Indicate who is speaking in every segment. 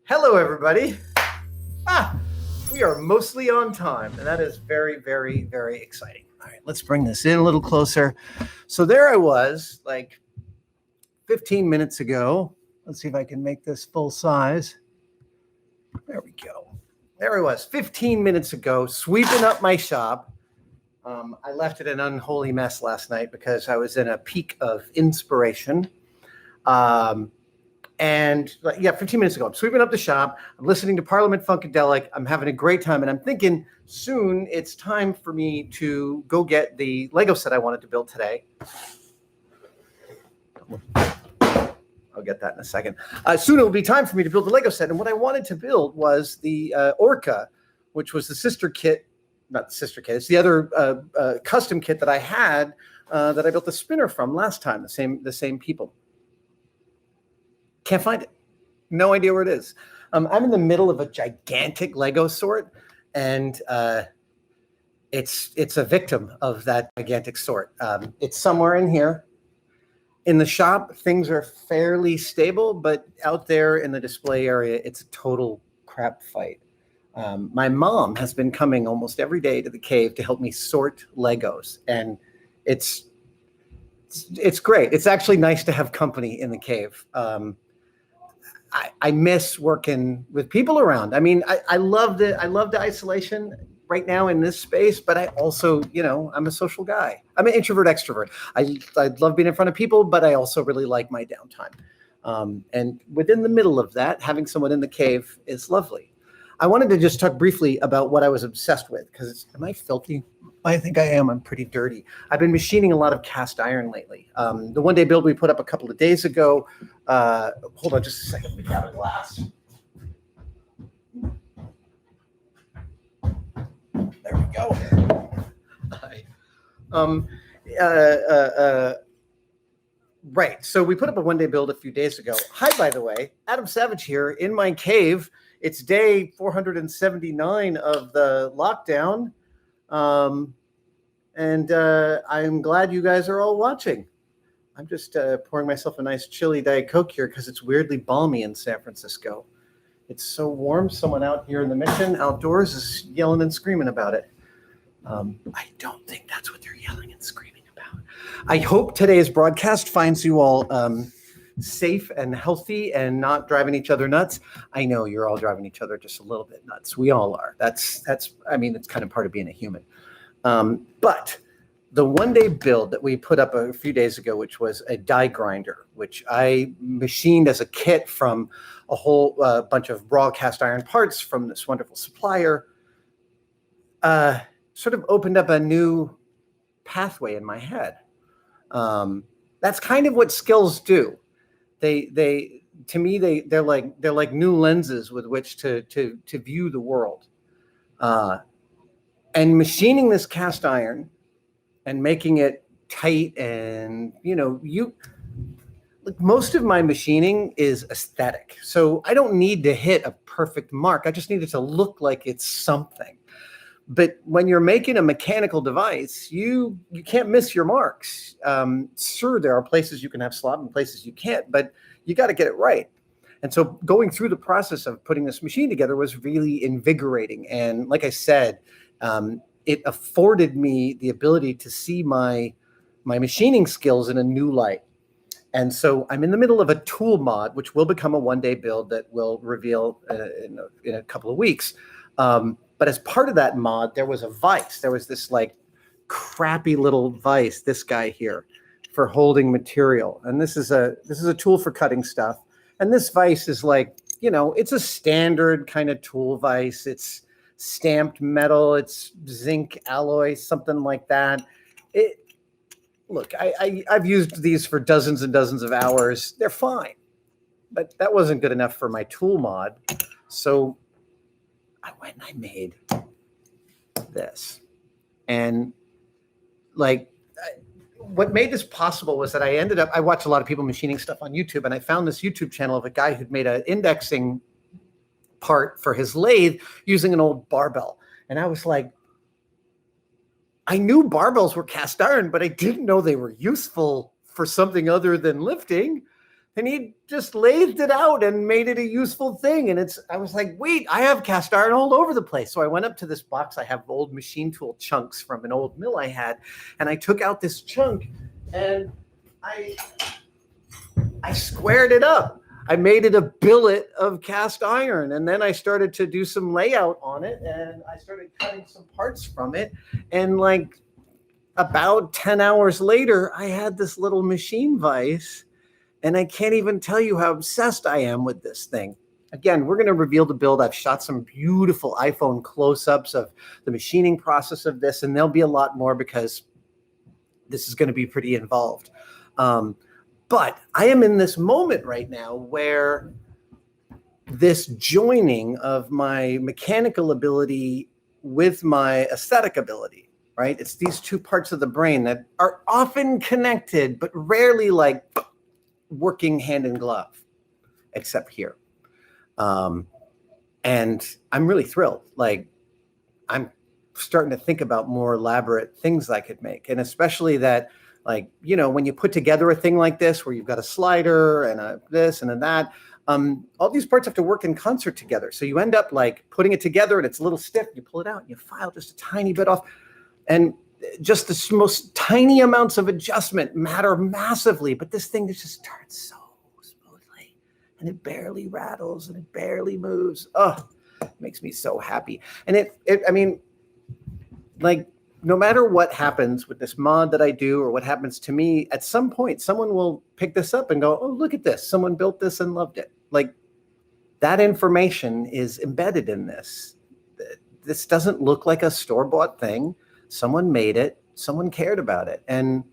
Speaker 1: Hello, everybody. Ah, we are mostly on time, and that is very, very, very exciting. All right, let's bring this in a little closer. So there I was, like 15 minutes ago. Let's see if I can make this full size. There we go. There I was, 15 minutes ago, sweeping up my shop. I left it an unholy mess last night because I was in a peak of inspiration. And yeah, 15 minutes ago, I'm sweeping up the shop. I'm listening to Parliament Funkadelic. I'm having a great time. And I'm thinking soon it's time for me to go get the Lego set I wanted to build today. I'll get that in a second. Soon it will be time for me to build the Lego set. And what I wanted to build was the Orca, which was the sister kit. Not the sister kit. It's the other custom kit that I had that I built the spinner from last time, the same people. Can't find it. No idea where it is. I'm in the middle of a gigantic Lego sort, and it's a victim of that gigantic sort. It's somewhere in here. In the shop, things are fairly stable, but out there in the display area, it's a total crap fight. My mom has been coming almost every day to the cave to help me sort Legos, and it's great. It's actually nice to have company in the cave. I miss working with people around. I mean, I love the isolation right now in this space, but I also, I'm a social guy. I'm an introvert extrovert. I love being in front of people, but I also really like my downtime. And within the middle of that, having someone in the cave is lovely. I wanted to just talk briefly about what I was obsessed with, because am I filthy? I think I am. I'm pretty dirty. I've been machining a lot of cast iron lately. The one-day build we put up a couple of days ago. Hold on just a second. Let me grab a glass. There we go. Right. So we put up a one-day build a few days ago. Hi, by the way. Adam Savage here in my cave. It's day 479 of the lockdown. And I'm glad you guys are all watching. I'm just pouring myself a nice chilly Diet Coke here because it's weirdly balmy in San Francisco. It's so warm. Someone out here in the mission outdoors is yelling and screaming about it. I don't think that's what they're yelling and screaming about. I hope today's broadcast finds you all safe and healthy and not driving each other nuts. I know you're all driving each other just a little bit nuts. We all are. That's I mean, it's kind of part of being a human. But the one-day build that we put up a few days ago, which was a die grinder, which I machined as a kit from a whole bunch of raw cast iron parts from this wonderful supplier, sort of opened up a new pathway in my head. That's kind of what skills do. To me, they're like new lenses with which to view the world. And machining this cast iron and making it tight, and most of my machining is aesthetic. So I don't need to hit a perfect mark. I just need it to look like it's something. But when you're making a mechanical device, you can't miss your marks. Sure, there are places you can have slop and places you can't, but you got to get it right. And so going through the process of putting this machine together was really invigorating. And like I said, it afforded me the ability to see my machining skills in a new light. And so I'm in the middle of a tool mod, which will become a one-day build that will reveal in a couple of weeks. But as part of that mod, there was a vise. There was this like crappy little vise, this guy here, for holding material. And this is a tool for cutting stuff. And this vise is like, it's a standard kind of tool vise. It's stamped metal. It's zinc alloy, something like that. Look, I've used these for dozens and dozens of hours. They're fine. But that wasn't good enough for my tool mod. So I went and I made this. And what made this possible was that I watched a lot of people machining stuff on YouTube, and I found this YouTube channel of a guy who'd made an indexing part for his lathe using an old barbell. And I was like, I knew barbells were cast iron, but I didn't know they were useful for something other than lifting. And he just lathed it out and made it a useful thing. And I was like, wait, I have cast iron all over the place. So I went up to this box. I have old machine tool chunks from an old mill I had. And I took out this chunk and I squared it up. I made it a billet of cast iron. And then I started to do some layout on it. And I started cutting some parts from it. And like about 10 hours later, I had this little machine vise. And I can't even tell you how obsessed I am with this thing. Again, we're going to reveal the build. I've shot some beautiful iPhone close-ups of the machining process of this, and there'll be a lot more because this is going to be pretty involved. But I am in this moment right now where this joining of my mechanical ability with my aesthetic ability, right? It's these two parts of the brain that are often connected, but rarely like working hand in glove, except here. And I'm really thrilled. Like, I'm starting to think about more elaborate things I could make. And especially that, like, you know, when you put together a thing like this, where you've got a slider and a this and a that, all these parts have to work in concert together. So you end up like putting it together and it's a little stiff. You pull it out and you file just a tiny bit off. And just the most tiny amounts of adjustment matter massively, but this thing just turns so smoothly and it barely rattles and it barely moves. Oh, it makes me so happy. And I mean, like, no matter what happens with this mod that I do or what happens to me, at some point, someone will pick this up and go, oh, look at this. Someone built this and loved it. Like, that information is embedded in this. This doesn't look like a store-bought thing. Someone made it. Someone cared about it. And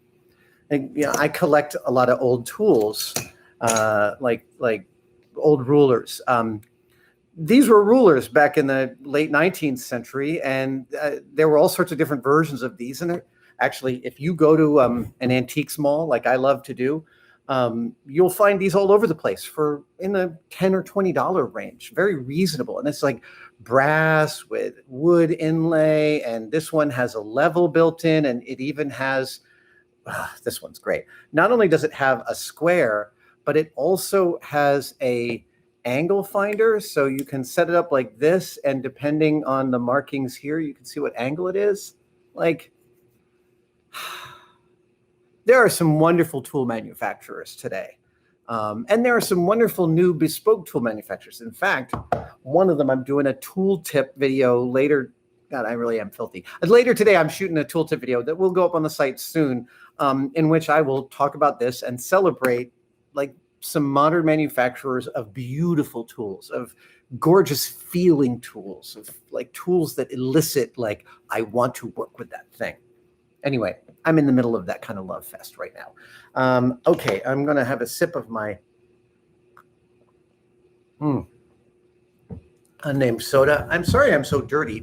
Speaker 1: you know, I collect a lot of old tools, like old rulers. These were rulers back in the late 19th century, and there were all sorts of different versions of these. And actually, if you go to an antiques mall, like I love to do, you'll find these all over the place for in the $10 or $20 range. Very reasonable. And it's like brass with wood inlay, and this one has a level built in, and it even has this one's great. Not only does it have a square, but it also has a angle finder, so you can set it up like this, and depending on the markings here, you can see what angle it is. Like, there are some wonderful tool manufacturers today. And there are some wonderful new bespoke tool manufacturers. In fact, one of them, I'm doing a tool tip video later. God, I really am filthy. Later today, I'm shooting a tool tip video that will go up on the site soon, in which I will talk about this and celebrate like some modern manufacturers of beautiful tools, of gorgeous feeling tools, of like tools that elicit like, I want to work with that thing. Anyway, I'm in the middle of that kind of love fest right now. Okay, I'm going to have a sip of my unnamed soda. I'm sorry I'm so dirty,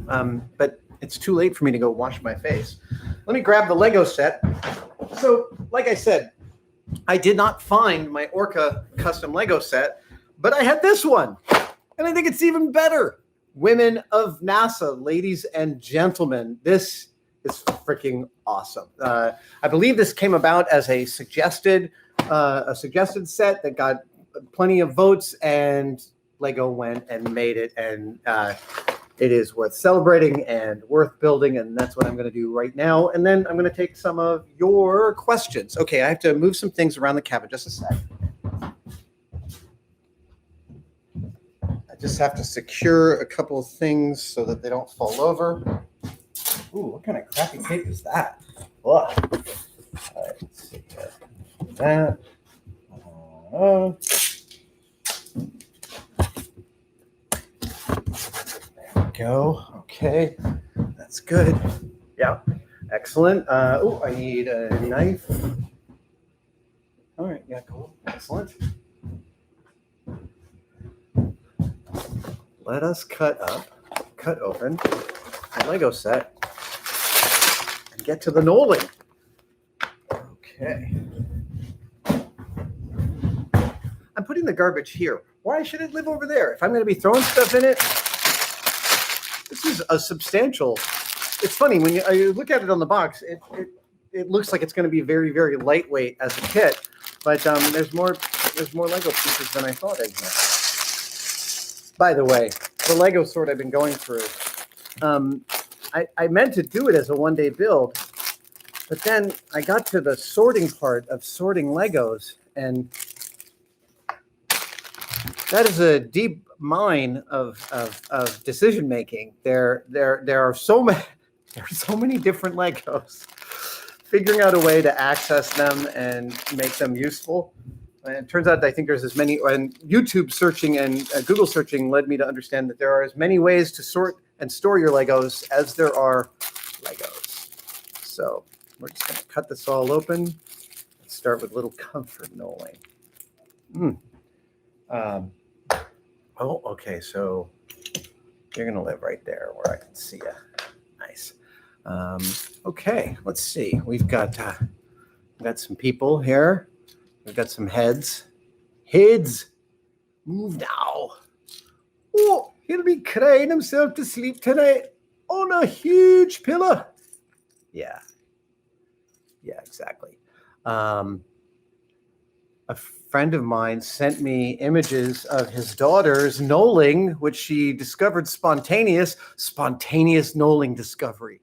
Speaker 1: but it's too late for me to go wash my face. Let me grab the Lego set. So, like I said, I did not find my Orca custom Lego set, but I had this one, and I think it's even better. Women of NASA, ladies and gentlemen, this is freaking awesome. I believe this came about as a suggested set that got plenty of votes, and Lego went and made it, and it is worth celebrating and worth building, and that's what I'm going to do right now. And then I'm going to take some of your questions. Okay, I have to move some things around the cabin. Just a sec. I just have to secure a couple of things so that they don't fall over. Ooh, what kind of crappy tape is that? Ugh. All right, let's see here. That. There we go. Okay, that's good. Yeah, excellent. Oh, I need a knife. All right, yeah, cool. Excellent. Let us cut open the Lego set and get to the knolling. Okay. I'm putting the garbage here. Why should it live over there? If I'm going to be throwing stuff in it, this is a substantial. It's funny when you look at it on the box. It looks like it's going to be very, very lightweight as a kit, but there's more there's more Lego pieces than I thought in here. By the way, the Lego sort I've been going through, I meant to do it as a one-day build, but then I got to the sorting part of sorting Legos, and that is a deep mine of decision making. There are so many different Legos. Figuring out a way to access them and make them useful. And it turns out that I think there's as many, and YouTube searching and Google searching led me to understand that there are as many ways to sort and store your Legos as there are Legos. So we're just going to cut this all open. Let's start with little comfort knolling. Oh, okay. So you're going to live right there where I can see you. Nice. Okay, let's see. We've got some people here. We've got some heads. Heads, move now. Oh, he'll be crying himself to sleep tonight on a huge pillow. Yeah, exactly. A friend of mine sent me images of his daughter's knolling, which she discovered spontaneous knolling discovery.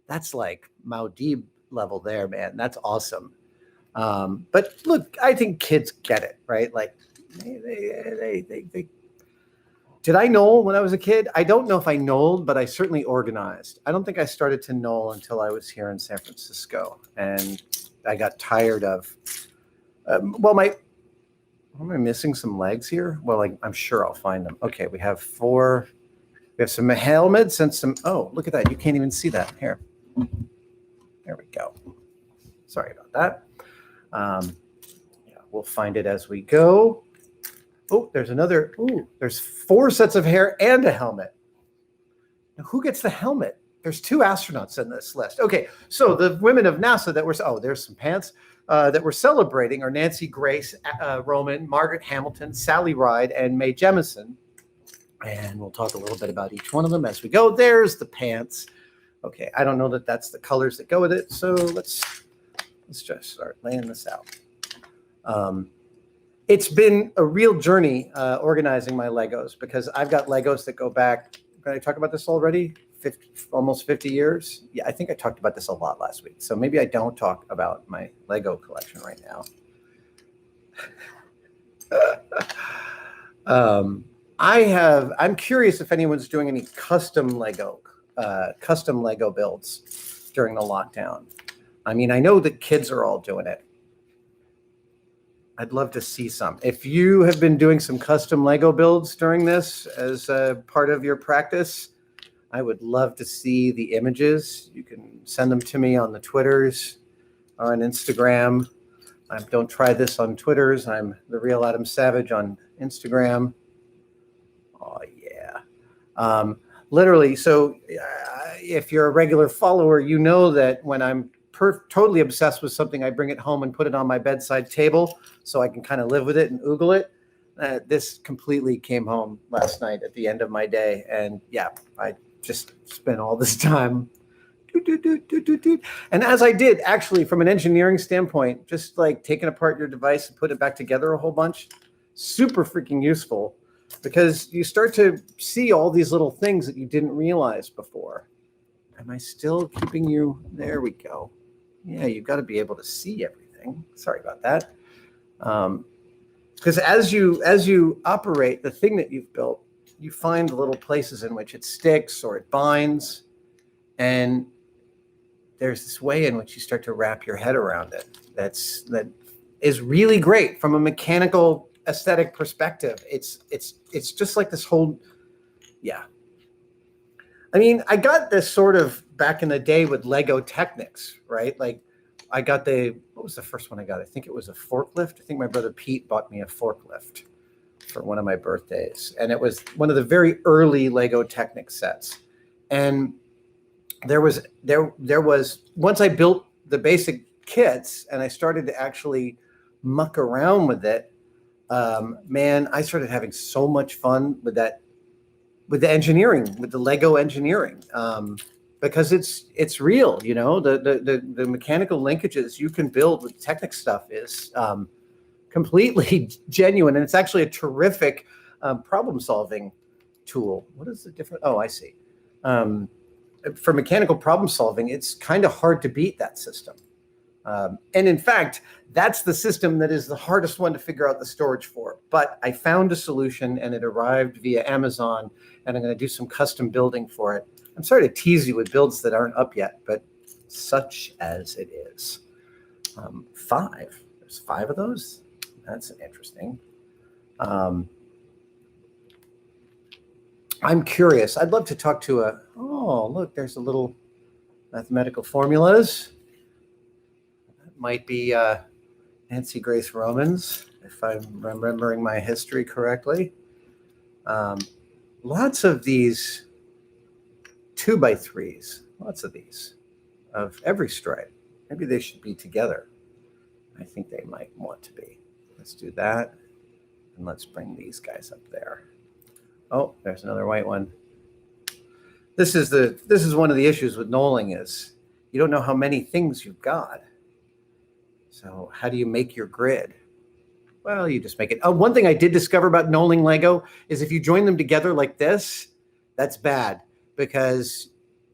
Speaker 1: That's like Maudib level there, man. That's awesome. But look, I think kids get it, right? Like they did I knoll when I was a kid? I don't know if I knolled, but I certainly organized. I don't think I started to knoll until I was here in San Francisco, and I got tired of. Am I missing some legs here? Well, I'm sure I'll find them. Okay, we have 4. We have some helmets and some. Oh, look at that! You can't even see that here. There we go. Sorry about that. We'll find it as we go. Oh, there's another. Ooh, there's 4 sets of hair and a helmet. Now, who gets the helmet? There's 2 astronauts in this list. Okay, so the women of NASA that were. Oh, there's some pants that we're celebrating are Nancy Grace Roman, Margaret Hamilton, Sally Ride, and Mae Jemison. And we'll talk a little bit about each one of them as we go. There's the pants. Okay, I don't know that that's the colors that go with it, so let's just start laying this out. It's been a real journey organizing my Legos, because I've got Legos that go back. Did I talk about this already? Almost 50 years. Yeah, I think I talked about this a lot last week, so maybe I don't talk about my Lego collection right now. I'm curious if anyone's doing any custom Lego builds during the lockdown. I mean, I know that kids are all doing it. I'd love to see some. If you have been doing some custom Lego builds during this as a part of your practice, I would love to see the images. You can send them to me on the Twitters or on Instagram. Don't try this on Twitters. I'm the real Adam Savage on Instagram. Oh, yeah. Literally, so if you're a regular follower, you know that when I'm totally obsessed with something, I bring it home and put it on my bedside table so I can kind of live with it and oogle it. This completely came home last night at the end of my day. And yeah, I just spent all this time. And as I did, actually, from an engineering standpoint, just like taking apart your device and put it back together a whole bunch, super freaking useful, because you start to see all these little things that you didn't realize before. Am I still keeping you? There we go. Yeah, you've got to be able to see everything. Sorry about that. Because as you operate the thing that you've built, you find the little places in which it sticks or it binds, and there's this way in which you start to wrap your head around it. That is really great from a mechanical aesthetic perspective. It's just like this whole, yeah. I mean, I got this sort of back in the day with Lego Technics, right? Like I got what was the first one I got? I think it was a forklift. I think my brother Pete bought me a forklift for one of my birthdays. And it was one of the very early Lego Technic sets. And there was once I built the basic kits and I started to actually muck around with it, man, I started having so much fun with that, with the engineering, with the Lego engineering, because it's real, the mechanical linkages you can build with Technic stuff is completely genuine, and it's actually a terrific problem-solving tool. What is the difference? Oh, I see. For mechanical problem solving, it's kind of hard to beat that system. And in fact, that's the system that is the hardest one to figure out the storage for. But I found a solution, and it arrived via Amazon, and I'm going to do some custom building for it. I'm sorry to tease you with builds that aren't up yet, but such as it is. 5. There's 5 of those. That's interesting. I'm curious. I'd love to talk to oh, look, there's a little mathematical formulas. That might be Nancy Grace Romans, if I'm remembering my history correctly. Lots of these 2x3s, lots of these of every stripe. Maybe they should be together. I think they might want to be. Let's do that. And let's bring these guys up there. Oh, there's another white one. This is one of the issues with knolling is you don't know how many things you've got. So how do you make your grid? Well, you just make it. One thing I did discover about knolling Lego is if you join them together like this, that's bad because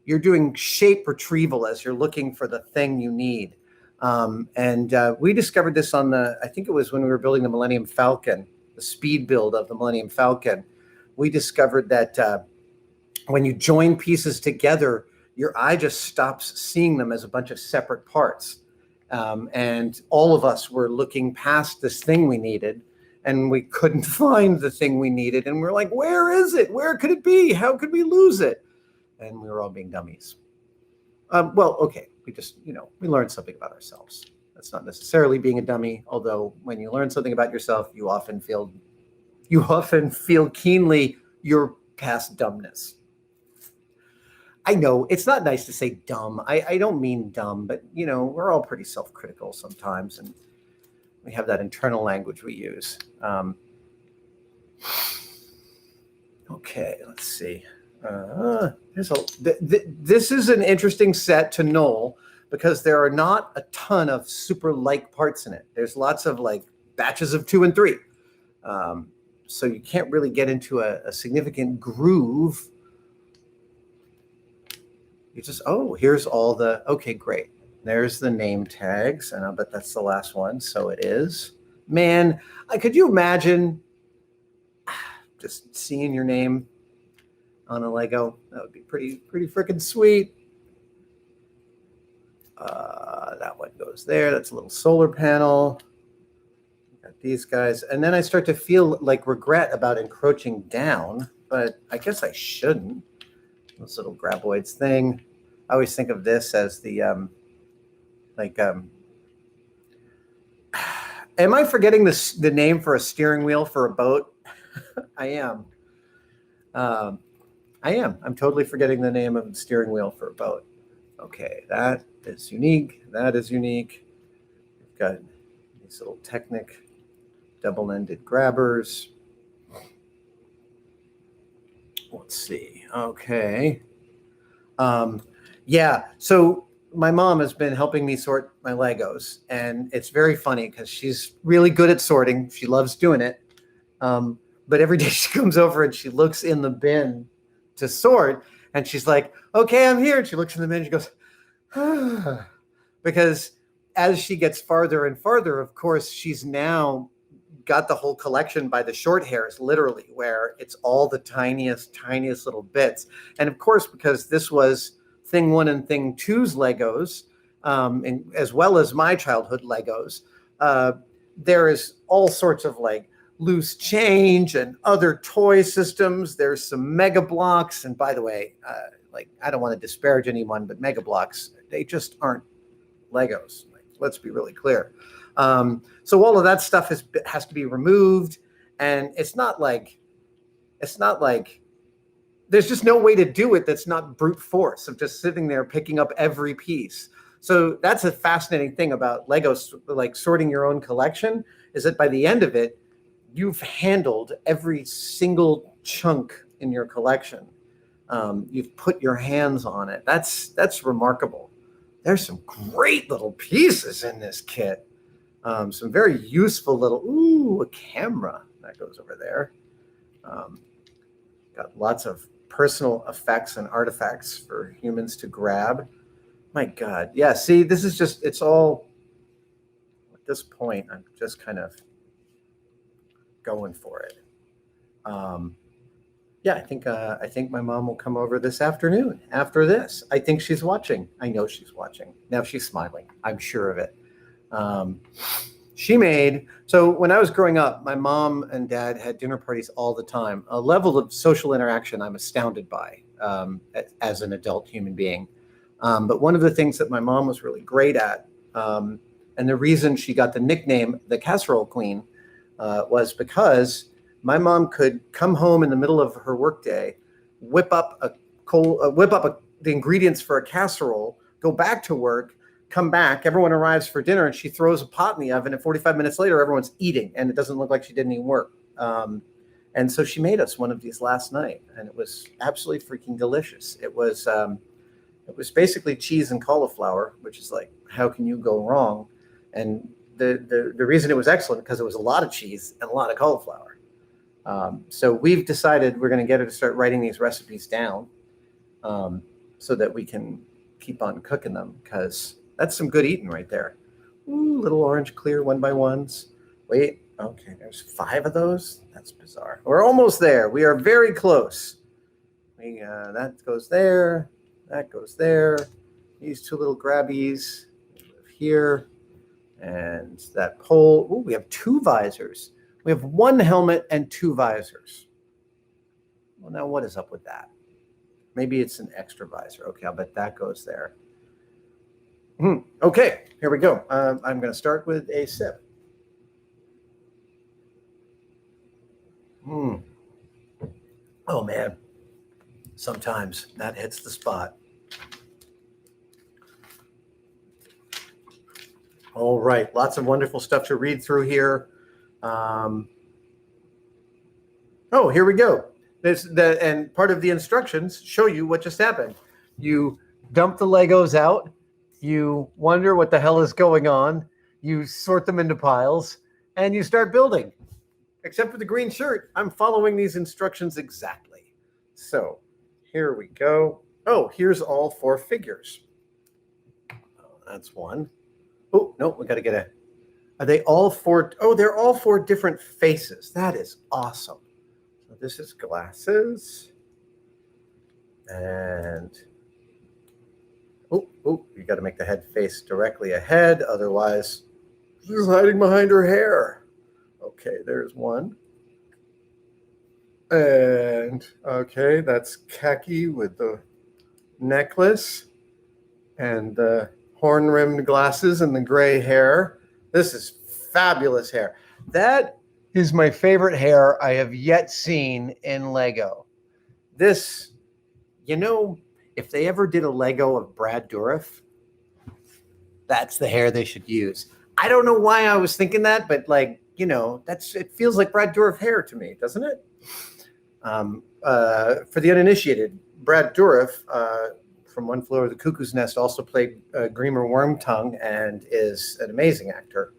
Speaker 1: you're doing shape retrieval as you're looking for the thing you need. We discovered this on I think it was when we were building the Millennium Falcon, the speed build of the Millennium Falcon. We discovered that when you join pieces together, your eye just stops seeing them as a bunch of separate parts. And all of us were looking past this thing we needed, and we couldn't find the thing we needed. And we're like, where is it? Where could it be? How could we lose it? And we were all being dummies. Well, okay, we just, we learned something about ourselves. That's not necessarily being a dummy, although when you learn something about yourself, you often feel keenly your past dumbness. I know it's not nice to say dumb. I don't mean dumb, but we're all pretty self-critical sometimes, and we have that internal language we use. Okay, let's see. This is an interesting set to knoll because there are not a ton of super like parts in it. There's lots of like batches of 2 and 3. So you can't really get into a significant groove. You just, here's all okay, great. There's the name tags, and I'll bet that's the last one. So it is. Man, could you imagine just seeing your name on a Lego? That would be pretty freaking sweet. That one goes there. That's a little solar panel. Got these guys. And then I start to feel like regret about encroaching down, but I guess I shouldn't. This little graboids thing. I always think of this as the am I forgetting the name for a steering wheel for a boat? I am. I'm totally forgetting the name of the steering wheel for a boat. Okay, that is unique. That is unique. We've got these little Technic double-ended grabbers. Let's see. Okay. Yeah. So my mom has been helping me sort my Legos, and it's very funny because she's really good at sorting. She loves doing it. But every day she comes over and she looks in the bin to sort, and she's like, okay, I'm here. And she looks in the bin and she goes, ah. Because as she gets farther and farther, of course, she's now got the whole collection by the short hairs, literally, where it's all the tiniest little bits. And of course, because this was Thing 1 and Thing 2's Legos, and as well as my childhood Legos, there is all sorts of like loose change and other toy systems. There's some Mega Blocks. And by the way, I don't want to disparage anyone, but Mega Blocks, they just aren't Legos. Let's be really clear. So all of that stuff has to be removed, and it's not like there's just no way to do it that's not brute force of just sitting there picking up every piece. So that's a fascinating thing about Legos, like sorting your own collection, is that by the end of it, you've handled every single chunk in your collection. You've put your hands on it. That's remarkable. There's some great little pieces in this kit. Some very useful little, a camera that goes over there. Got lots of personal effects and artifacts for humans to grab. My God. Yeah, see, this is just, it's all, at this point, I'm just kind of going for it. Yeah, I think my mom will come over this afternoon after this. I think she's watching. I know she's watching. Now she's smiling. I'm sure of it. So when I was growing up, my mom and dad had dinner parties all the time, a level of social interaction I'm astounded by as an adult human being. But one of the things that my mom was really great at, and the reason she got the nickname the Casserole Queen, was because my mom could come home in the middle of her workday, whip up the ingredients for a casserole, go back to work, come back, everyone arrives for dinner, and she throws a pot in the oven, and 45 minutes later, everyone's eating, and it doesn't look like she did any work. And so she made us one of these last night, and it was absolutely freaking delicious. It was basically cheese and cauliflower, which is like, how can you go wrong? And the reason it was excellent because it was a lot of cheese and a lot of cauliflower. So we've decided we're going to get her to start writing these recipes down, so that we can keep on cooking them, because that's some good eating right there. Ooh, little orange clear 1x1s. Wait, okay, there's 5 of those. That's bizarre. We're almost there. We are very close. That goes there. That goes there. These 2 little grabbies here, and that pole. Ooh, we have 2 visors. We have 1 helmet and 2 visors. Well, now what is up with that? Maybe it's an extra visor. Okay, I'll bet that goes there. Okay, here we go. I'm going to start with a sip. Oh, man. Sometimes that hits the spot. All right, lots of wonderful stuff to read through here. Oh, here we go. And part of the instructions show you what just happened. You dump the Legos out. You wonder what the hell is going on. You sort them into piles, and you start building. Except for the green shirt, I'm following these instructions exactly. So here we go. Oh, here's all 4 figures. Oh, that's one. Oh, no, we got to get a... Are they all 4? Oh, they're all 4 different faces. That is awesome. So this is glasses. And... Oh, you got to make the head face directly ahead. Otherwise, she's hiding behind her hair. Okay, there's one. And, okay, that's khaki with the necklace and the horn-rimmed glasses and the gray hair. This is fabulous hair. That is my favorite hair I have yet seen in Lego. This, if they ever did a Lego of Brad Dourif, that's the hair they should use. I don't know why I was thinking that, but it feels like Brad Dourif hair to me, doesn't it? For the uninitiated, Brad Dourif from One Flew Over the Cuckoo's Nest also played Greamer Wormtongue and is an amazing actor.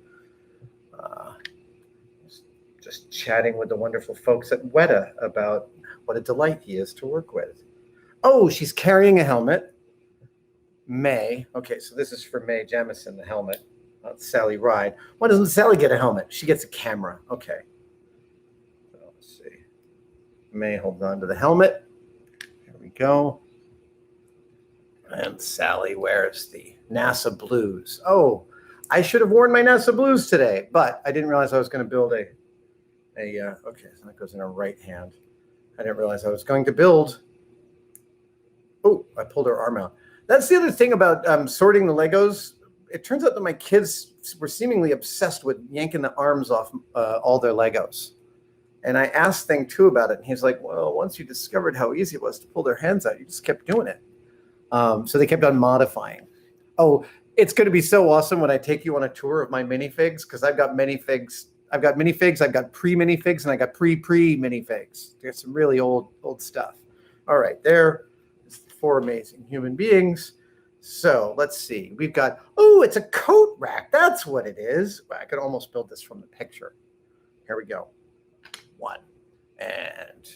Speaker 1: Just chatting with the wonderful folks at Weta about what a delight he is to work with. Oh, she's carrying a helmet. May. Okay, so this is for Mae Jemison, the helmet. Sally Ride. Why doesn't Sally get a helmet? She gets a camera. Okay. So let's see. May holds on to the helmet. Here we go. And Sally wears the NASA blues. Oh, I should have worn my NASA blues today, but I didn't realize I was going to build okay, so that goes in her right hand. I didn't realize I was going to build. Oh, I pulled her arm out. That's the other thing about sorting the Legos. It turns out that my kids were seemingly obsessed with yanking the arms off all their Legos. And I asked Thing 2 about it, and he's like, well, once you discovered how easy it was to pull their hands out, you just kept doing it. So they kept on modifying. Oh, it's going to be so awesome when I take you on a tour of my minifigs, because I've got minifigs. I've got minifigs, I've got pre-minifigs, and I got pre-minifigs. There's some really old stuff. All right, there is 4 amazing human beings. So let's see. We've got, oh, it's a coat rack. That's what it is. I could almost build this from the picture. Here we go. 1 and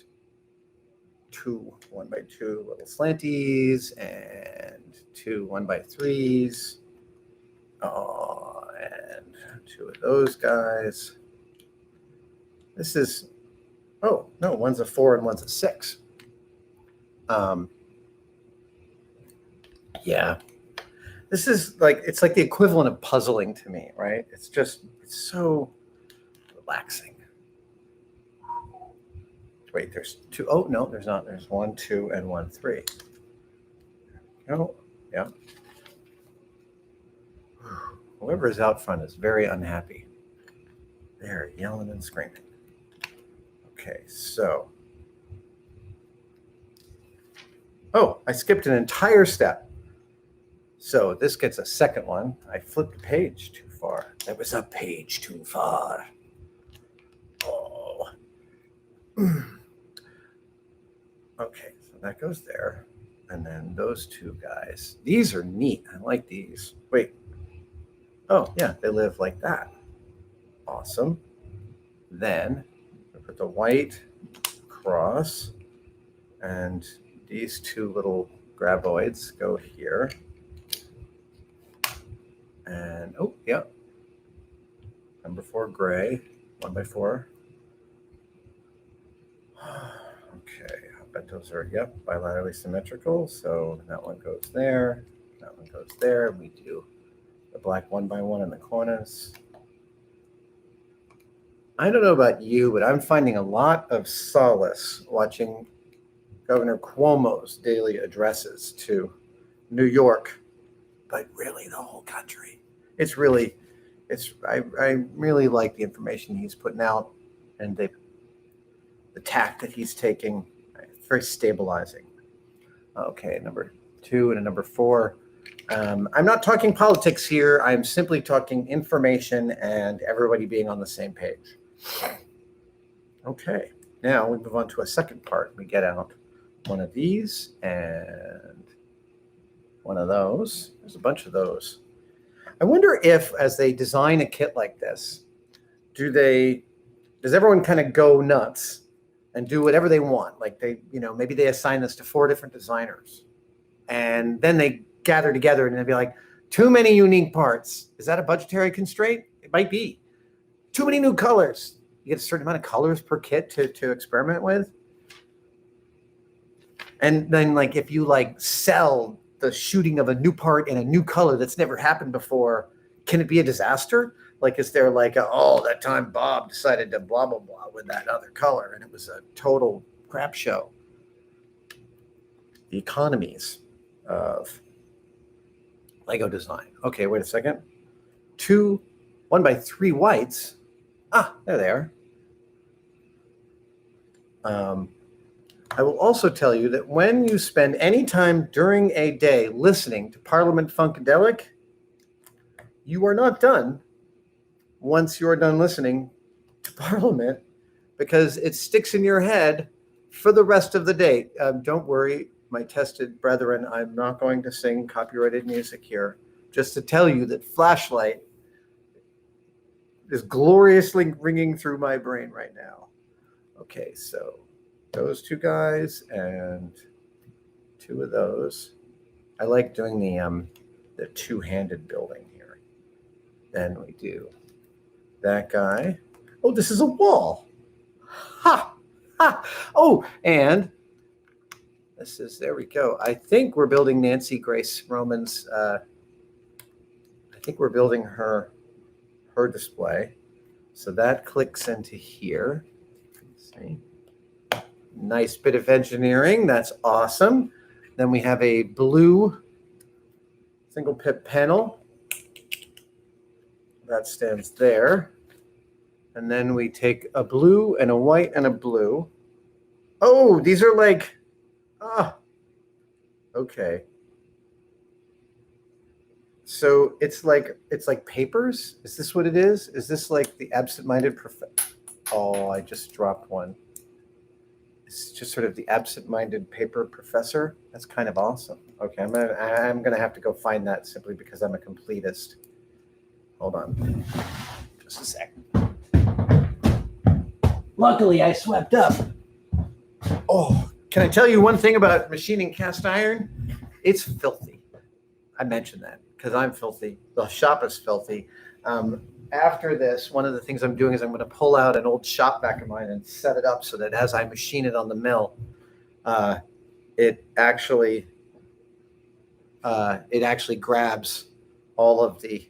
Speaker 1: 2 1x2 little slanties, and 2 1x3s. Oh, and 2 of those guys. This is, oh, no, one's a 4 and one's a 6. Yeah. This is like, it's like the equivalent of puzzling to me, right? It's just, it's so relaxing. Wait, there's 2. Oh, no, there's not. There's 1, 2, and 1, 3. Oh, yeah. Whoever is out front is very unhappy. They're yelling and screaming. Okay, so. Oh, I skipped an entire step. So this gets a second one. I flipped a page too far. That was a page too far. Oh. Okay, so that goes there. And then those 2 guys. These are neat. I like these. Wait. Oh, yeah, they live like that. Awesome. Then I put the white across, and these 2 little graboids go here. And, oh, yeah. Number 4 gray, 1x4. Okay, I bet those are, yep, bilaterally symmetrical. So that one goes there, that one goes there. We do the black 1x1 in the corners. I don't know about you, but I'm finding a lot of solace watching Governor Cuomo's daily addresses to New York, but really the whole country. It's really, I really like the information he's putting out, and the tack that he's taking. It's very stabilizing. Okay, number 2 and a number 4. I'm not talking politics here. I'm simply talking information and everybody being on the same page. Okay, now we move on to a second part. We get out one of these and one of those. There's a bunch of those. I wonder if, as they design a kit like this, does everyone kind of go nuts and do whatever they want? Like maybe they assign this to 4 different designers, and then they gather together and they'll be like, too many unique parts. Is that a budgetary constraint? It might be. Too many new colors. You get a certain amount of colors per kit to experiment with. And then if you sell the shooting of a new part in a new color that's never happened before, can it be a disaster? Is there that time Bob decided to blah, blah, blah with that other color, and it was a total crap show. The economies of Lego design. Okay, wait a second. 2 1x3 whites. Ah, there they are. I will also tell you that when you spend any time during a day listening to Parliament Funkadelic, you are not done once you are done listening to Parliament, because it sticks in your head for the rest of the day. Don't worry, my tested brethren, I'm not going to sing copyrighted music here, just to tell you that Flashlight is gloriously ringing through my brain right now. Okay, so those 2 guys and 2 of those. I like doing the 2-handed building here. Then we do that guy. Oh, this is a wall. Ha! Ha! Oh, and this is, there we go. I think we're building Nancy Grace Roman's, I think we're building her display. So that clicks into here. Let's see. Nice bit of engineering. That's awesome. Then we have a blue single pip panel. That stands there. And then we take a blue and a white and a blue. Oh, these are okay. So it's like papers? Is this what it is? Is this like the absent-minded Oh, I just dropped one. It's just sort of the absent-minded paper professor. That's kind of awesome. Okay, I'm gonna have to go find that simply because I'm a completist. Hold on, just a sec. Luckily, I swept up. Oh, can I tell you one thing about machining cast iron? It's filthy. I mentioned that because I'm filthy. The shop is filthy. After this, one of the things I'm doing is I'm going to pull out an old shop vac of mine and set it up so that as I machine it on the mill, it actually grabs all of the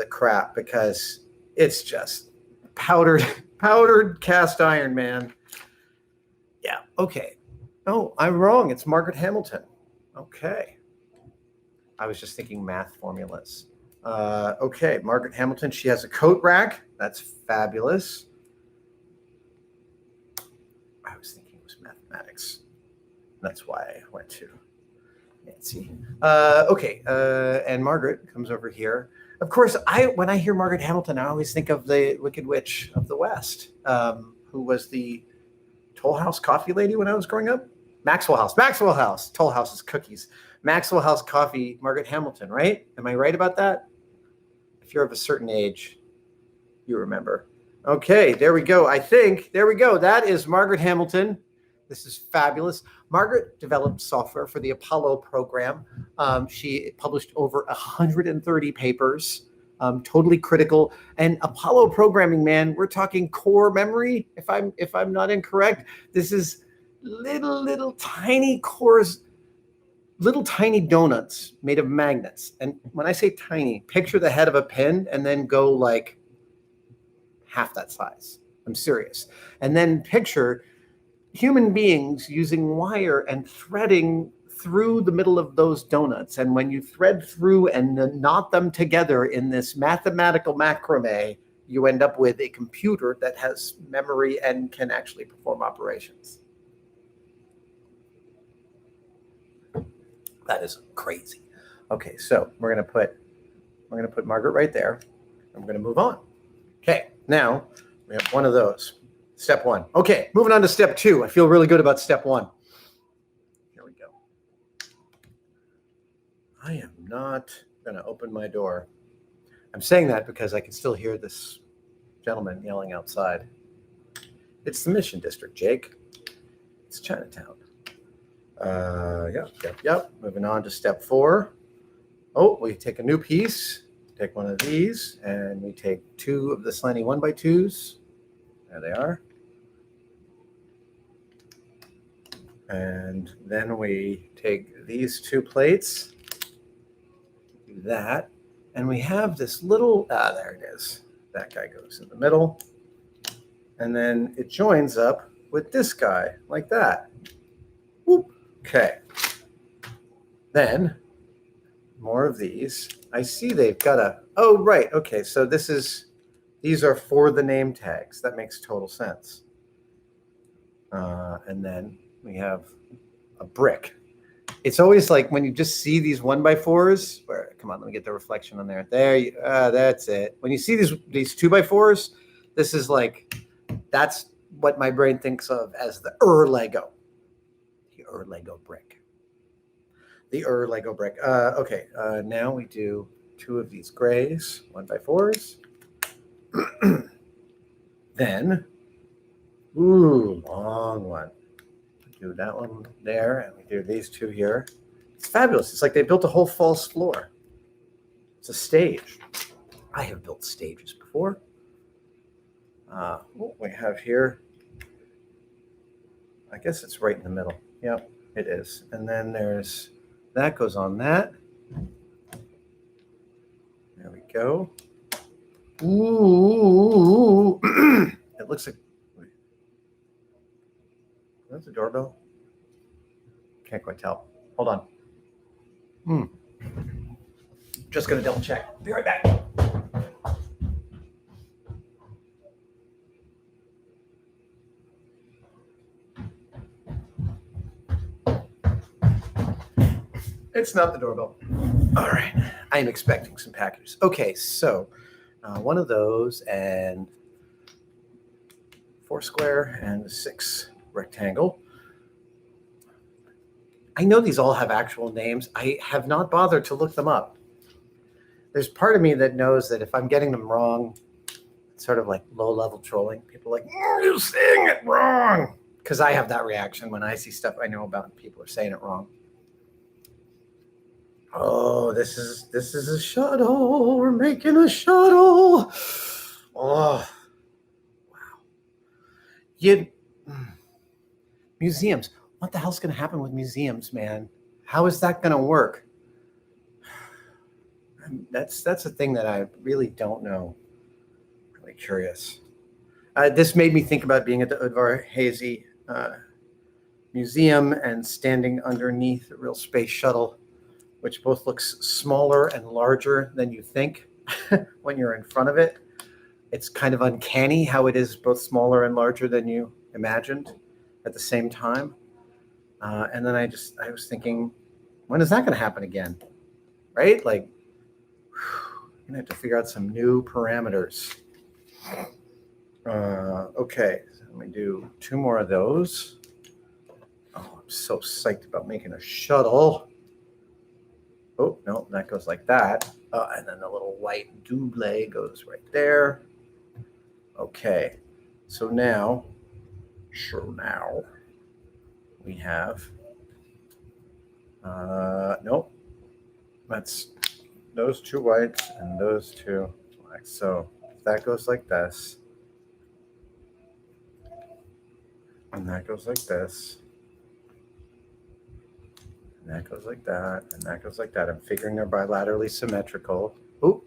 Speaker 1: crap, because it's just powdered cast iron, man. Yeah. Okay. Oh, I'm wrong. It's Margaret Hamilton. Okay. I was just thinking math formulas. Okay, Margaret Hamilton, she has a coat rack. That's fabulous. I was thinking it was mathematics. That's why I went to Nancy. Okay, and Margaret comes over here. Of course, when I hear Margaret Hamilton, I always think of the Wicked Witch of the West, who was the Toll House coffee lady when I was growing up. Maxwell House. Toll House is cookies. Maxwell House coffee, Margaret Hamilton, right? Am I right about that? If you're of a certain age, you remember. Okay, there we go. There we go. That is Margaret Hamilton. This is fabulous. Margaret developed software for the Apollo program. She published over 130 papers, totally critical. And Apollo programming, man, we're talking core memory, if I'm not incorrect. This is little tiny cores, little tiny donuts made of magnets. And when I say tiny, picture the head of a pin and then go like half that size. I'm serious. And then picture human beings using wire and threading through the middle of those donuts. And when you thread through and knot them together in this mathematical macrame, you end up with a computer that has memory and can actually perform operations. That is crazy. Okay, so we're gonna put Margaret right there, and we're gonna move on. Okay, now we have one of those. Step one. Okay, moving on to step two. I feel really good about step one. Here we go. I am not gonna open my door. I'm saying that because I can still hear this gentleman yelling outside. It's the Mission District, Jake. It's Chinatown. Yep. Moving on to step four. Oh, we take a new piece, take one of these, and we take two of the slanty 1x2s. There they are. And then we take these two plates, do that, and we have this little, there it is. That guy goes in the middle. And then it joins up with this guy, like that. Whoop. Okay. Then more of these. I see they've got oh, right. Okay. So these are for the name tags. That makes total sense. And then we have a brick. It's always like when you just see these 1x4s, come on, let me get the reflection on there. That's it. When you see these 2x4s, this is like, that's what my brain thinks of as the Lego. Lego brick. The Lego brick. Okay, now we do two of these grays, 1x4s. Then, long one. Do that one there, and we do these two here. It's fabulous. It's like they built a whole false floor. It's a stage. I have built stages before. What we have here, I guess it's right in the middle. Yep, it is. And then there's, that goes on that. There we go. Ooh. It looks like, that's a doorbell? Can't quite tell. Hold on. Just gonna double check. Be right back. It's not the doorbell. All right. I am expecting some packages. Okay, so one of those and 4 square and 6 rectangle. I know these all have actual names. I have not bothered to look them up. There's part of me that knows that if I'm getting them wrong, it's sort of like low-level trolling. People are like, you're saying it wrong. Because I have that reaction when I see stuff I know about and people are saying it wrong. Oh, this is a shuttle. We're making a shuttle. Oh, wow. Museums. What the hell's going to happen with museums, man? How is that going to work? That's a thing that I really don't know. Really curious. This made me think about being at the Udvar Hazy Museum and standing underneath a real space shuttle, which both looks smaller and larger than you think when you're in front of it. It's kind of uncanny how it is both smaller and larger than you imagined at the same time. And then I was thinking, when is that going to happen again? Right? Like, I'm going to have to figure out some new parameters. Okay, so let me do 2 more of those. Oh, I'm so psyched about making a shuttle. Oh, no, that goes like that. And then the little white double goes right there. Okay, so now we have, nope, that's those 2 whites and those 2 blacks. So that goes like this. And that goes like this. And that goes like that. And that goes like that. I'm figuring they're bilaterally symmetrical. Oop.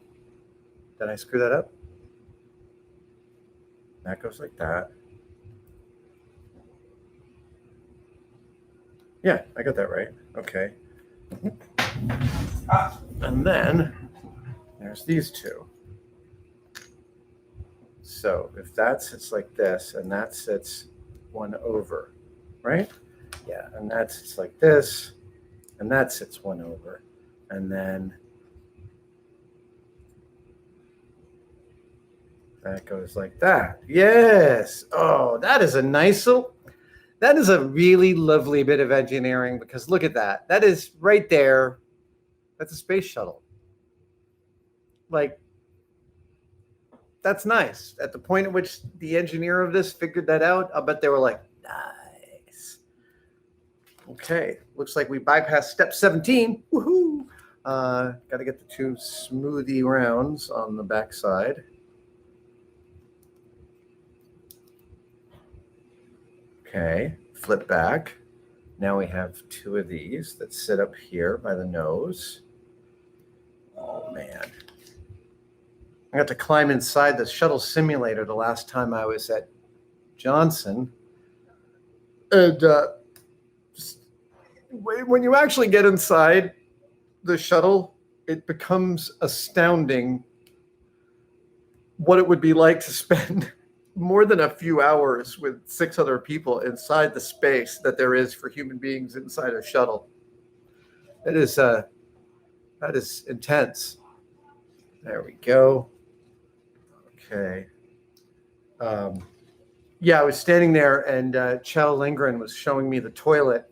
Speaker 1: Did I screw that up? That goes like that. Yeah, I got that right. Okay. And then there's these 2. So if that sits like this and that sits 1 over, right? Yeah, and that sits like this and that sits 1 over. And then that goes like that. Yes. Oh, that is a really lovely bit of engineering, because look at that. That is right there. That's a space shuttle. Like, that's nice. At the point at which the engineer of this figured that out, I bet they were like, nice. Okay, looks like we bypassed step 17. Woohoo! Got to get the 2 smoothie rounds on the backside. Okay, flip back. Now we have 2 of these that sit up here by the nose. Oh, man. I got to climb inside the shuttle simulator the last time I was at Johnson. And when you actually get inside the shuttle, it becomes astounding what it would be like to spend more than a few hours with 6 other people inside the space that there is for human beings inside a shuttle. That is intense. There we go. Okay. Yeah, I was standing there and Kjell Lindgren was showing me the toilet,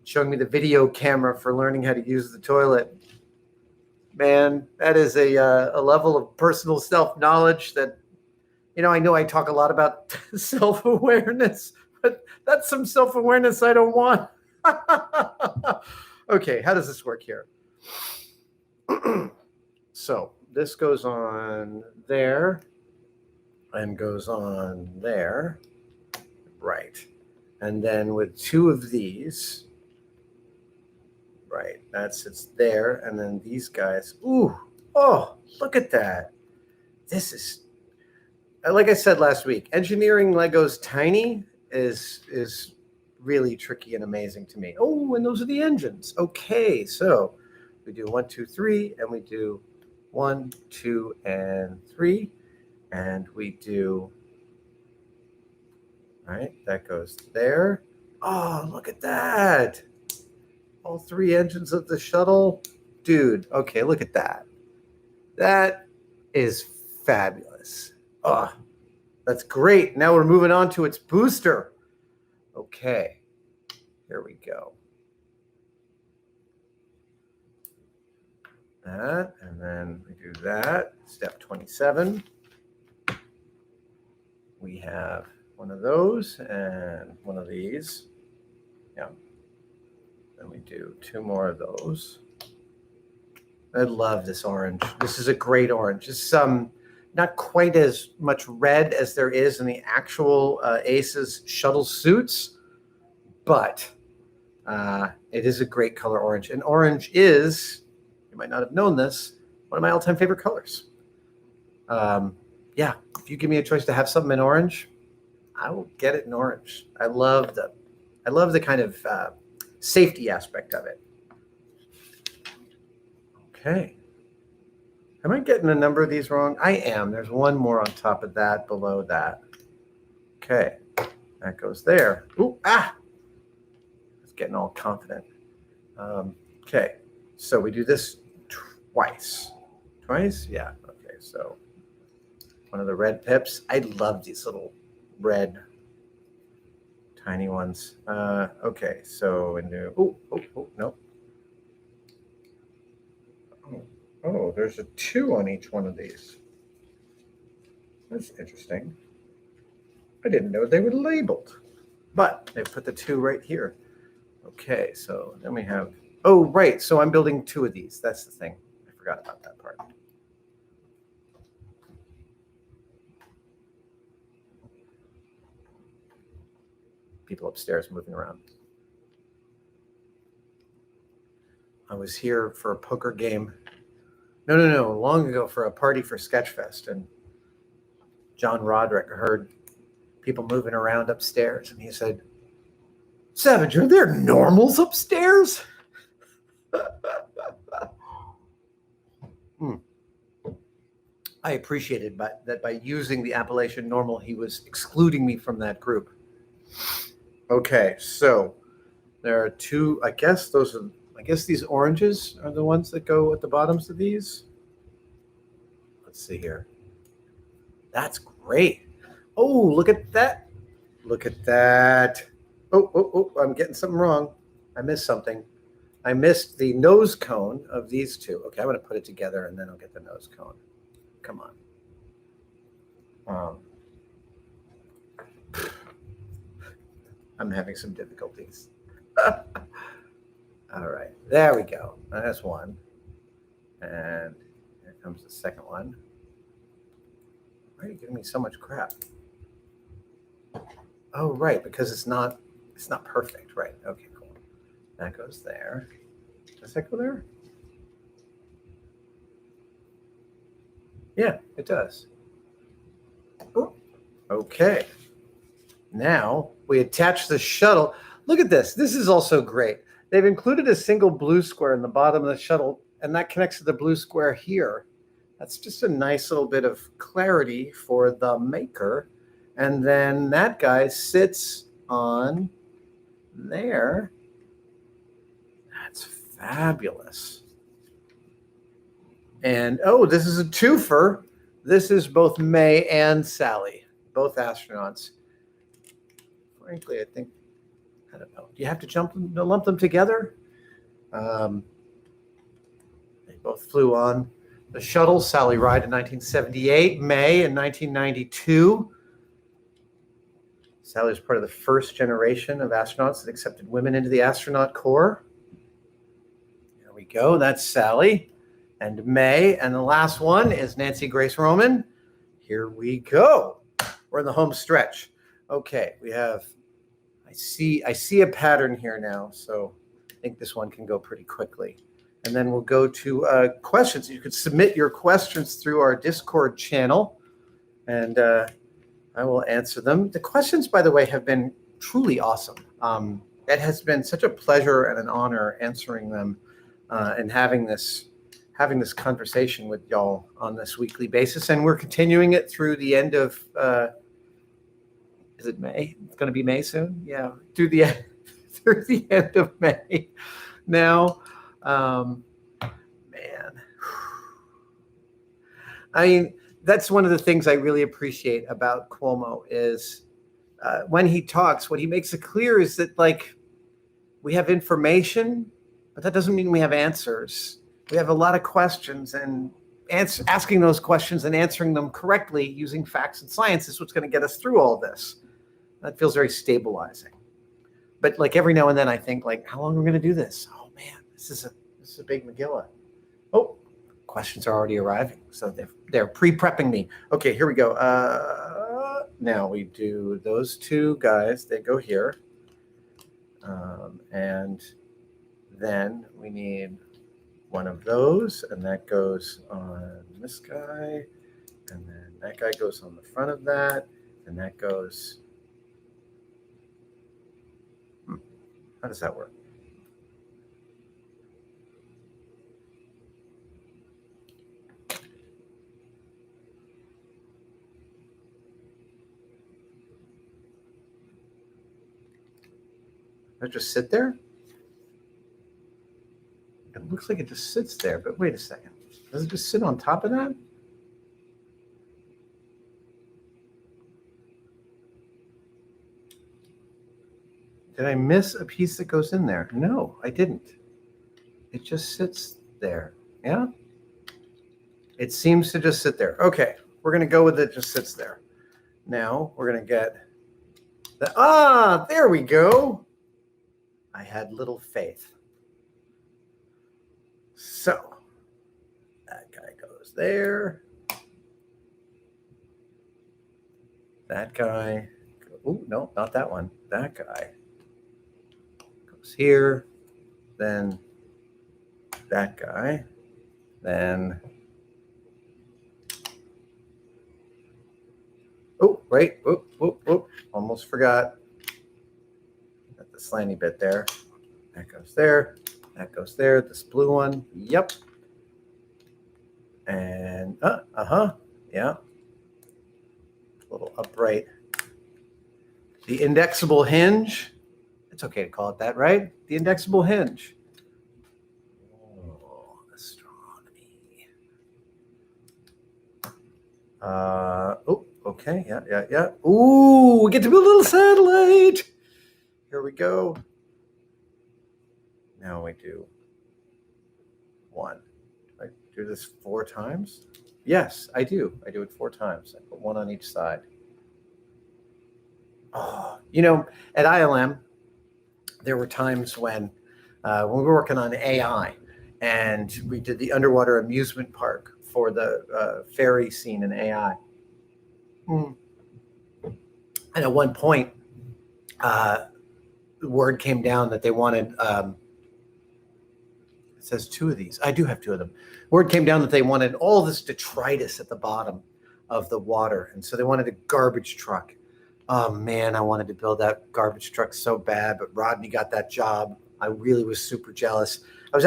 Speaker 1: showing me the video camera for learning how to use the toilet. Man, that is a level of personal self-knowledge that, I know I talk a lot about self-awareness, but that's some self-awareness I don't want. Okay, how does this work here? So this goes on there and goes on there. Right. And then with 2 of these, right, that sits there. And then these guys, ooh, oh, look at that. This is, like I said last week, engineering Legos tiny is really tricky and amazing to me. Oh, and those are the engines. Okay, so we do 1, 2, 3, and we do 1, 2, and 3, and we do, right, that goes there. Oh, look at that. All 3 engines of the shuttle. Dude, okay, look at that. That is fabulous. Oh, that's great. Now we're moving on to its booster. Okay, here we go. That, and then we do that. Step 27. We have one of those and one of these. Yeah. Then we do 2 more of those. I love this orange. This is a great orange. It's not quite as much red as there is in the actual Aces shuttle suits, but it is a great color orange. And orange is, you might not have known this, one of my all-time favorite colors. Yeah, if you give me a choice to have something in orange, I will get it in orange. I love the kind of safety aspect of it. Okay. Am I getting a number of these wrong? I am. There's one more on top of that, below that. Okay. That goes there. Ooh, It's getting all confident. Okay. So we do this twice. Twice? Yeah. Okay. So one of the red pips. I love these little red tiny ones. Okay. So into, no. Oh, there's a 2 on each one of these. That's interesting. I didn't know they were labeled, but they put the 2 right here. Okay, so then we have, oh, right. So I'm building 2 of these. That's the thing. I forgot about that part. People upstairs moving around. I was here for a poker game. No, long ago for a party for Sketchfest, and John Roderick heard people moving around upstairs, and he said, "Savage, are there normals upstairs?" I appreciated that by using the appellation normal, he was excluding me from that group. Okay, so there are 2. I guess these oranges are the ones that go at the bottoms of these. Let's see here. That's great. Oh, look at that. Look at that. Oh, I'm getting something wrong. I missed something. I missed the nose cone of these 2. Okay, I'm going to put it together and then I'll get the nose cone. Come on. I'm having some difficulties. All right, there we go. That's one. And here comes the second one. Why are you giving me so much crap? Oh, right, because it's not perfect. Right. Okay, cool. That goes there. Does that go there? Yeah, it does. Okay. Now we attach the shuttle. Look at this. This is also great. They've included a single blue square in the bottom of the shuttle, and that connects to the blue square here. That's just a nice little bit of clarity for the maker. And then that guy sits on there. That's fabulous. And oh, this is a twofer. This is both May and Sally, both astronauts. Frankly, I don't know. Do you have to lump them together? They both flew on the shuttle. Sally Ride in 1978, May in 1992. Sally was part of the first generation of astronauts that accepted women into the astronaut corps. There we go. That's Sally and May. And the last one is Nancy Grace Roman. Here we go. We're in the home stretch. Okay, we have, I see a pattern here now, so I think this one can go pretty quickly. And then we'll go to questions. You could submit your questions through our Discord channel, and I will answer them. The questions, by the way, have been truly awesome. It has been such a pleasure and an honor answering them and having this conversation with y'all on this weekly basis. And we're continuing it through the end of, is it May? It's going to be May soon? Yeah, through the end of May. Now, man, I mean, that's one of the things I really appreciate about Cuomo is when he talks, what he makes it clear is that like we have information, but that doesn't mean we have answers. We have a lot of questions, and asking those questions and answering them correctly using facts and science is what's going to get us through all this. That feels very stabilizing. But like every now and then I think like, how long are we going to do this? Oh man, this is a big Megillah. Oh, questions are already arriving. So they're pre-prepping me. Okay, here we go. Now we do those two guys. They go here. And then we need one of those, and that goes on this guy, and then that guy goes on the front of that, and that goes. How does that work? Does it just sit there? It looks like it just sits there, but wait a second. Does it just sit on top of that? Did I miss a piece that goes in there? No, I didn't. It just sits there. Yeah? It seems to just sit there. Okay, we're going to go with it just sits there. Now we're going to get the, there we go. I had little faith. So that guy goes there. That guy, oh, no, not that one. That guy goes here. Then that guy. Then, oh, right. Whoop, whoop, whoop. Almost forgot. Got the slanty bit there. That goes there. That goes there. This blue one. Yep. And, yeah. A little upright. The indexable hinge. It's okay to call it that, right? The indexable hinge. Oh, astronomy. Oh, okay. Yeah. Ooh, we get to build a little satellite. Here we go. Now we do one. I do this 4 times? Yes, I do. I do it 4 times. I put one on each side. Oh, at ILM, there were times when we were working on AI, and we did the underwater amusement park for the ferry scene in AI. And at one point, the word came down that they wanted. It says 2 of these. I do have 2 of them. Word came down that they wanted all this detritus at the bottom of the water, and so they wanted a garbage truck. Oh man, I wanted to build that garbage truck so bad, but Rodney got that job. I really was super jealous. I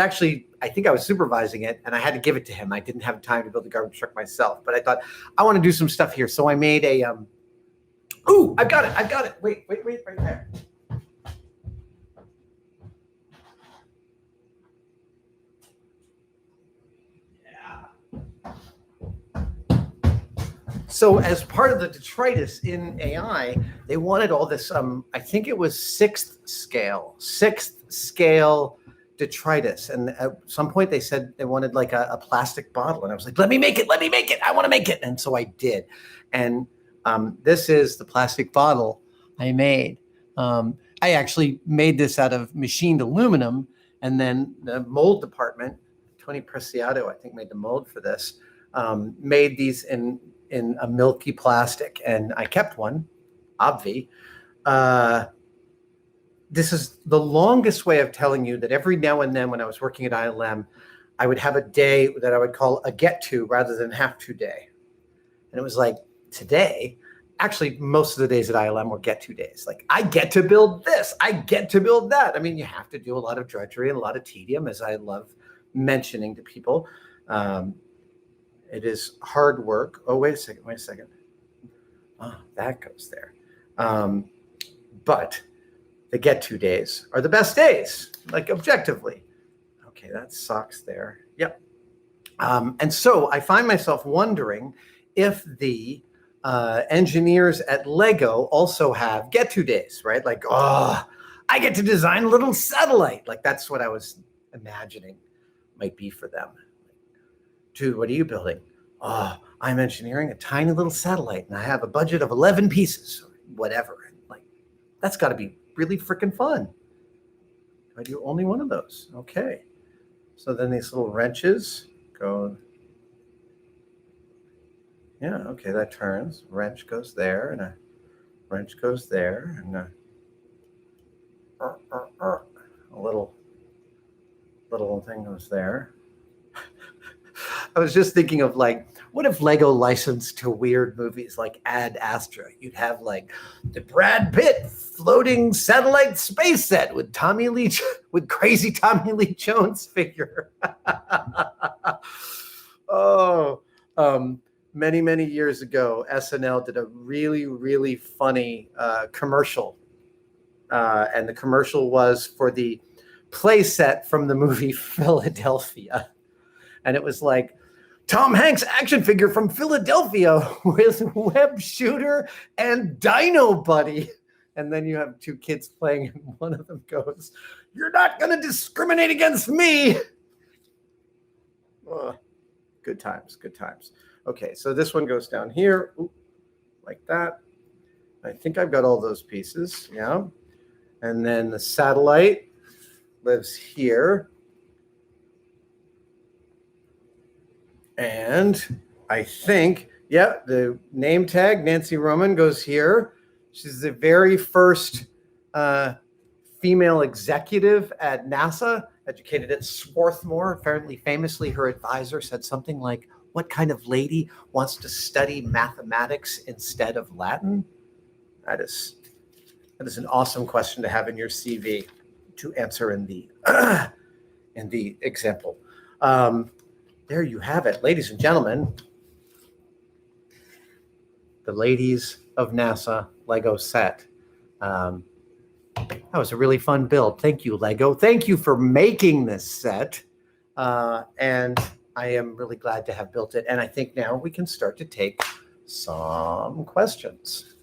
Speaker 1: think I was supervising it, and I had to give it to him. I didn't have time to build the garbage truck myself, but I thought I want to do some stuff here, so I made a. Ooh, I've got it. Wait, right there. So as part of the detritus in AI, they wanted all this, I think it was 6th scale detritus. And at some point they said they wanted like a plastic bottle. And I was like, let me make it. I want to make it. And so I did. And this is the plastic bottle I made. I actually made this out of machined aluminum. And then the mold department, Tony Preciado, I think, made the mold for this, made these in a milky plastic, and I kept one, obvi. This is the longest way of telling you that every now and then when I was working at ILM, I would have a day that I would call a get to rather than have to day. And it was like today, actually most of the days at ILM were get to days. Like I get to build this, I get to build that. I mean, you have to do a lot of drudgery and a lot of tedium, as I love mentioning to people. It is hard work. Oh, wait a second. Oh, that goes there. But the get to days are the best days, like objectively. Okay, that sucks there. Yep. And so I find myself wondering if the engineers at Lego also have get-to days, right? Like, oh, I get to design a little satellite. Like, that's what I was imagining might be for them. Dude, what are you building? Oh, I'm engineering a tiny little satellite, and I have a budget of 11 pieces, or whatever. Like, that's got to be really freaking fun. I do only one of those. Okay. So then these little wrenches go. Yeah, okay, that turns. Wrench goes there, and a wrench goes there, and a little thing goes there. I was just thinking of, like, what if Lego licensed to weird movies like Ad Astra? You'd have like the Brad Pitt floating satellite space set with crazy Tommy Lee Jones figure. Oh, many years ago, SNL did a really funny commercial, and the commercial was for the play set from the movie Philadelphia, and it was like, Tom Hanks action figure from Philadelphia with web shooter and Dino Buddy. And then you have two kids playing, and one of them goes, "You're not going to discriminate against me." Oh, good times. Okay, so this one goes down here, like that. I think I've got all those pieces, yeah. And then the satellite lives here. And I think, yeah, the name tag, Nancy Roman, goes here. She's the very first female executive at NASA, educated at Swarthmore. Apparently, famously, her advisor said something like, "What kind of lady wants to study mathematics instead of Latin?" That is an awesome question to have in your CV to answer in the example. There you have it, ladies and gentlemen. The ladies of NASA Lego set. That was a really fun build. Thank you, Lego. Thank you for making this set. And I am really glad to have built it. And I think now we can start to take some questions.